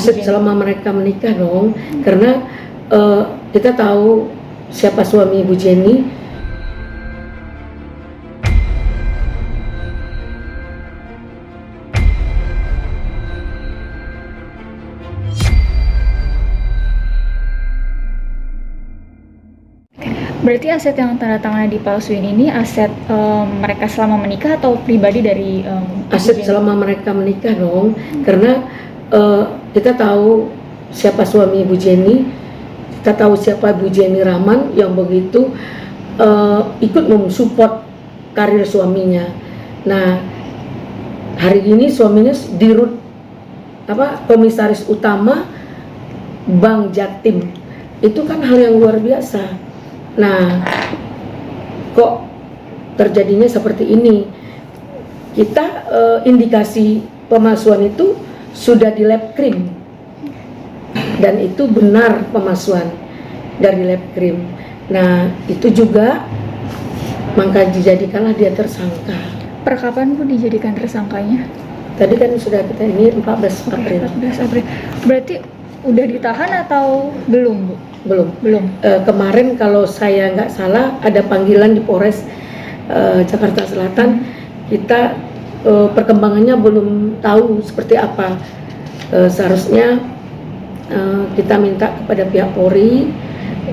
aset selama mereka menikah dong, karena kita tahu siapa suami Ibu Jenny. Berarti aset yang tanda tangannya dipalsuin ini aset mereka selama menikah atau pribadi dari aset selama mereka menikah dong, karena kita tahu siapa suami Ibu Jenny, kita tahu siapa Ibu Jenny Rahman yang begitu ikut mensupport karir suaminya. Nah, hari ini suaminya dirut komisaris utama Bank Jatim. Itu kan hal yang luar biasa. Nah, kok terjadinya seperti ini? Kita indikasi pemalsuan itu sudah di lab krim, dan itu benar pemalsuan dari lab krim. Nah, itu juga maka dijadikanlah dia tersangka. Per kapan Bu dijadikan tersangkanya? Tadi kan sudah kita ini 14 April. 14 April. Berarti udah ditahan atau belum Bu? Belum. Kemarin kalau saya nggak salah ada panggilan di Polres Jakarta Selatan. Kita perkembangannya belum tahu seperti apa. Seharusnya kita minta kepada pihak Polri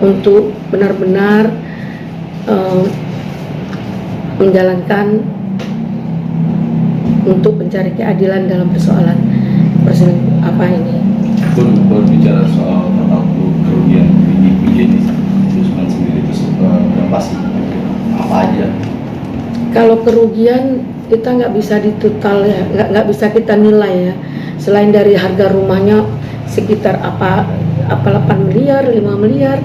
untuk benar-benar menjalankan untuk mencari keadilan dalam persoalan apa ini. Berbicara soal total kerugian Ibu Jenny Usman sendiri itu berapa sih? Apa aja? Kalau kerugian kita nggak bisa ditotal ya, nggak bisa kita nilai ya. Selain dari harga rumahnya sekitar apa 8 miliar, 5 miliar,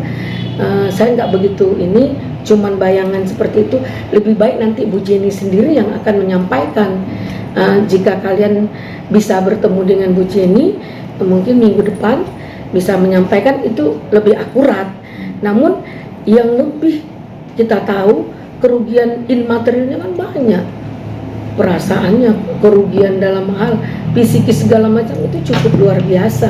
saya nggak begitu ini, cuman bayangan seperti itu. Lebih baik nanti Bu Jenny sendiri yang akan menyampaikan. Jika kalian bisa bertemu dengan Bu Jenny, mungkin minggu depan bisa menyampaikan itu lebih akurat. Namun yang lebih kita tahu kerugian immaterialnya kan banyak, perasaannya, kerugian dalam hal psikis segala macam itu cukup luar biasa.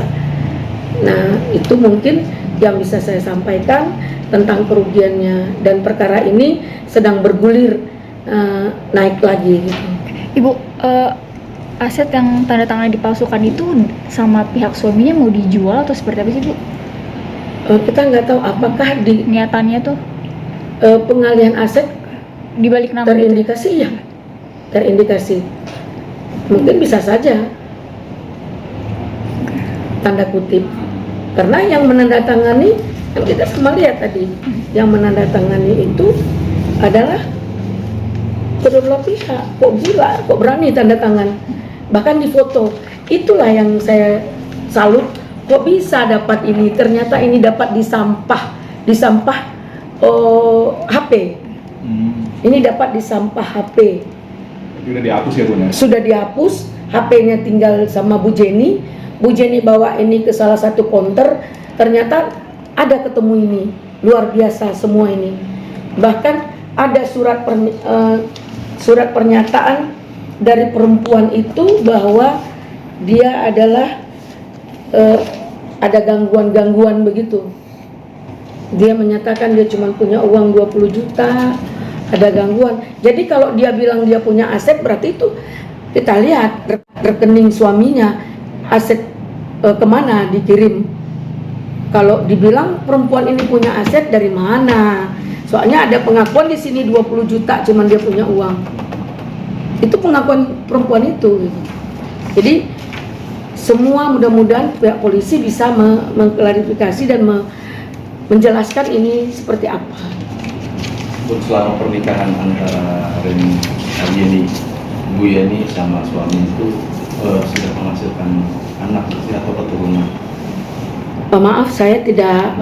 Nah, itu mungkin yang bisa saya sampaikan tentang kerugiannya, dan perkara ini sedang bergulir naik lagi gitu. Ibu, aset yang tanda tangannya dipalsukan itu sama pihak suaminya mau dijual atau seperti apa sih Bu? Kita nggak tahu apakah di niatannya tuh pengalihan aset dibalik nama terindikasi itu? Ya, terindikasi. Mungkin bisa saja tanda kutip, karena yang menandatangani kan kita sama lihat tadi, yang menandatangani itu adalah kedua pihak. Kok gila, kok berani tanda tangan, bahkan di foto. Itulah yang saya salut, kok bisa dapat ini, ternyata ini dapat di sampah HP. Ini dapat di sampah HP. Sudah dihapus ya Bu? Sudah dihapus, HP-nya tinggal sama Bu Jenny. Bu Jenny bawa ini ke salah satu konter, ternyata ada ketemu ini. Luar biasa semua ini. Bahkan ada surat pernyataan dari perempuan itu bahwa dia adalah ada gangguan-gangguan begitu. Dia menyatakan dia cuma punya uang 20 juta, ada gangguan. Jadi kalau dia bilang dia punya aset, berarti itu kita lihat rekening suaminya, aset kemana dikirim. Kalau dibilang perempuan ini punya aset dari mana? Soalnya ada pengakuan di sini 20 juta cuman dia punya uang. Itu pengakuan perempuan itu. Jadi semua mudah-mudahan pihak polisi bisa mengklarifikasi dan menjelaskan ini seperti apa. Selama pernikahan antara Jenny, Bu Jenny sama suami itu sudah menghasilkan anak atau keturunan? Maaf, saya tidak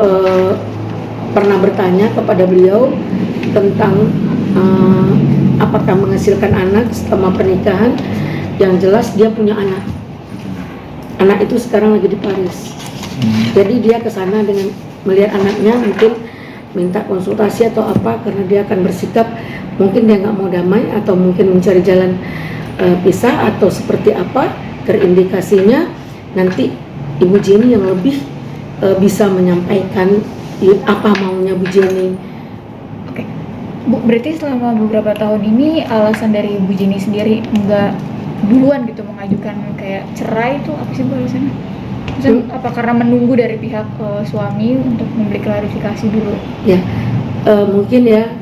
pernah bertanya kepada beliau tentang apakah menghasilkan anak setelah pernikahan. Yang jelas dia punya anak. Anak itu sekarang lagi di Paris. Jadi dia ke sana dengan melihat anaknya, mungkin minta konsultasi atau apa, karena dia akan bersikap mungkin dia nggak mau damai atau mungkin mencari jalan pisah atau seperti apa, terindikasinya nanti Ibu Jenny yang lebih bisa menyampaikan apa maunya Bu Jenny. Oke. Bu, berarti selama beberapa tahun ini alasan dari Bu Jenny sendiri nggak duluan gitu mengajukan kayak cerai itu apa sih Bu alasannya? Maksudnya apa karena menunggu dari pihak suami untuk memberi klarifikasi dulu? Ya, mungkin ya.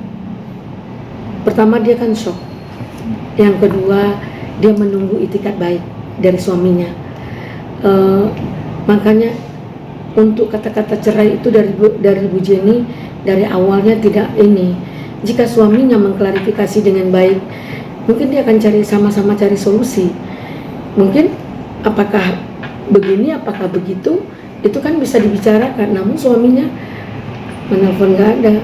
Pertama dia kan shock. Yang kedua dia menunggu itikat baik dari suaminya. Makanya untuk kata-kata cerai itu dari Bu Jenny dari awalnya tidak ini. Jika suaminya mengklarifikasi dengan baik, mungkin dia akan sama-sama cari solusi. Mungkin apakah begini, apakah begitu, itu kan bisa dibicarakan. Namun suaminya menelpon nggak ada,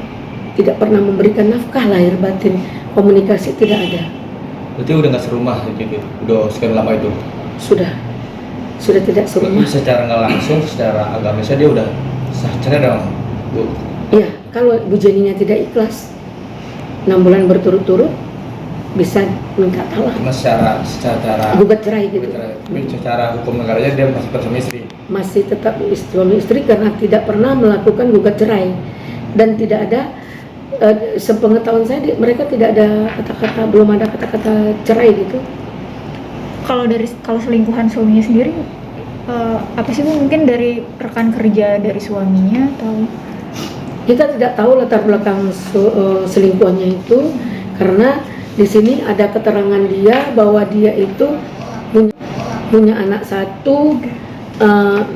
tidak pernah memberikan nafkah lahir batin, komunikasi tidak ada. Berarti udah nggak serumah gitu, udah sekian lama itu? Sudah tidak serumah. Secara nggak langsung, secara agamisnya dia udah sah cerai dong, Bu? Iya, kalau Bu Jenny-nya tidak ikhlas 6 bulan berturut-turut bisa minta talak. Cuma secara Gugat cerai gitu. tapi secara hukum negaranya dia masih tetap suami istri. Masih tetap suami istri karena tidak pernah melakukan gugat cerai dan tidak ada sepengetahuan saya mereka tidak ada kata-kata, belum ada kata-kata cerai gitu. Kalau selingkuhan suaminya sendiri apa sih Bu, mungkin dari rekan kerja dari suaminya atau? Kita tidak tahu latar belakang selingkuhannya itu karena di sini ada keterangan dia bahwa dia itu punya anak satu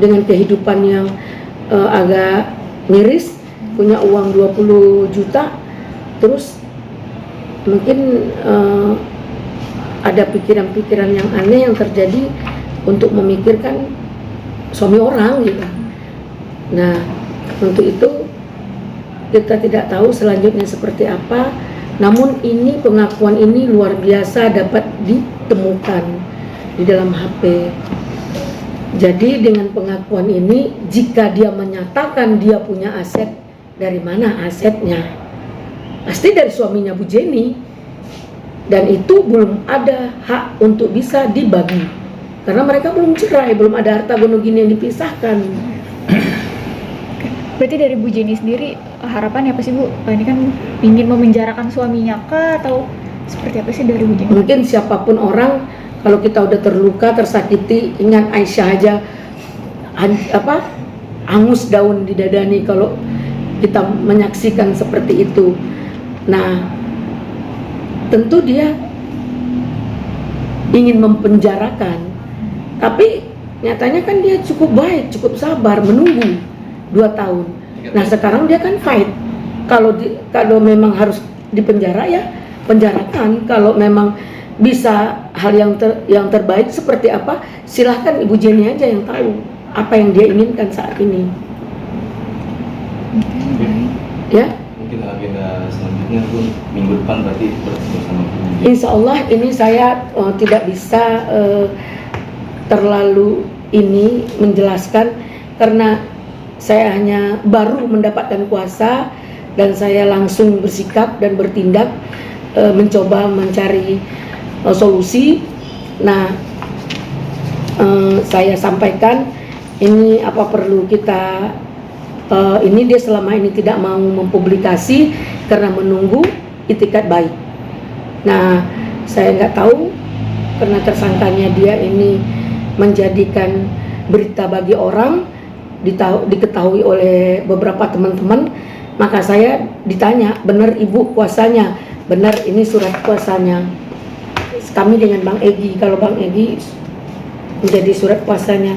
dengan kehidupan yang agak miris, punya uang 20 juta, terus mungkin ada pikiran-pikiran yang aneh yang terjadi untuk memikirkan suami orang gitu. Nah, untuk itu kita tidak tahu selanjutnya seperti apa. Namun ini pengakuan ini luar biasa dapat ditemukan di dalam HP. Jadi dengan pengakuan ini, jika dia menyatakan dia punya aset, dari mana asetnya? Pasti dari suaminya Bu Jenny. Dan itu belum ada hak untuk bisa dibagi. Karena mereka belum cerai, belum ada harta gono gini yang dipisahkan. Berarti dari Bu Jenny sendiri harapannya apa sih Bu? Ini kan ingin memenjarakan suaminya kah atau seperti apa sih dari Bu Jenny? Mungkin siapapun orang, kalau kita udah terluka, tersakiti, ingat Aisyah aja hangus daun di dada nih kalau kita menyaksikan seperti itu. Nah, tentu dia ingin mempenjarakan, tapi nyatanya kan dia cukup baik, cukup sabar menunggu 2 tahun. Nah sekarang dia kan fight. Kalau memang harus dipenjara ya penjarakan. Kalau memang bisa hal yang terbaik seperti apa, silahkan Ibu Jenny aja yang tahu apa yang dia inginkan saat ini. Ya. Mungkin agenda selanjutnya pun minggu depan berarti bersama Bu Jenny. Insya Allah ini saya tidak bisa terlalu ini menjelaskan karena saya hanya baru mendapatkan kuasa dan saya langsung bersikap dan bertindak mencoba mencari solusi. Nah, saya sampaikan ini apa perlu kita ini dia selama ini tidak mau mempublikasi karena menunggu itikat baik. Nah, saya nggak tahu karena tersangkanya dia ini menjadikan berita bagi orang, diketahui oleh beberapa teman-teman, maka saya ditanya, benar Ibu kuasanya? Benar, ini surat kuasanya. Kami dengan Bang Egy, kalau Bang Egy menjadi surat kuasanya,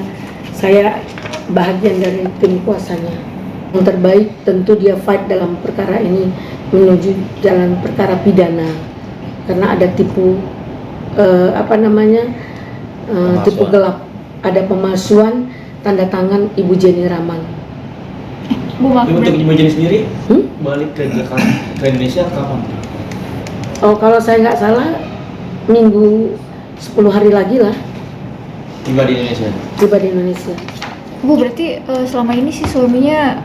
saya bahagian dari tim kuasanya. Yang terbaik tentu dia fight dalam perkara ini menuju jalan perkara pidana, karena ada tipu tipu gelap, ada pemalsuan tanda tangan Ibu Jenny Raman. Bu, maaf. Untuk Ibu Jenny sendiri balik ke Jakarta, ke Indonesia kapan? Oh, kalau saya nggak salah minggu 10 hari lagi lah Tiba di Indonesia. tiba di Indonesia. Bu, berarti selama ini si suaminya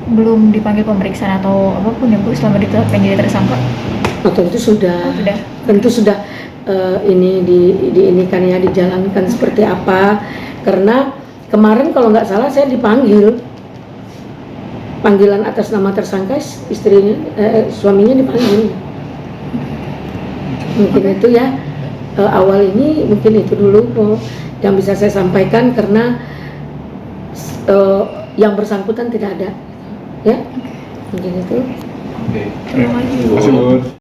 belum dipanggil pemeriksaan atau apapun ya Bu, selama ditetapkan jadi tersangka? Oh, tentu sudah. Sudah. Tentu sudah ini diinikan ya, dijalankan seperti apa, karena kemarin kalau nggak salah saya dipanggil, panggilan atas nama tersangka, istrinya, suaminya dipanggil. Mungkin itu ya, awal ini mungkin itu dulu yang bisa saya sampaikan, karena yang bersangkutan tidak ada, ya, mungkin itu. Oke. Terima kasih. Terima kasih, Bu.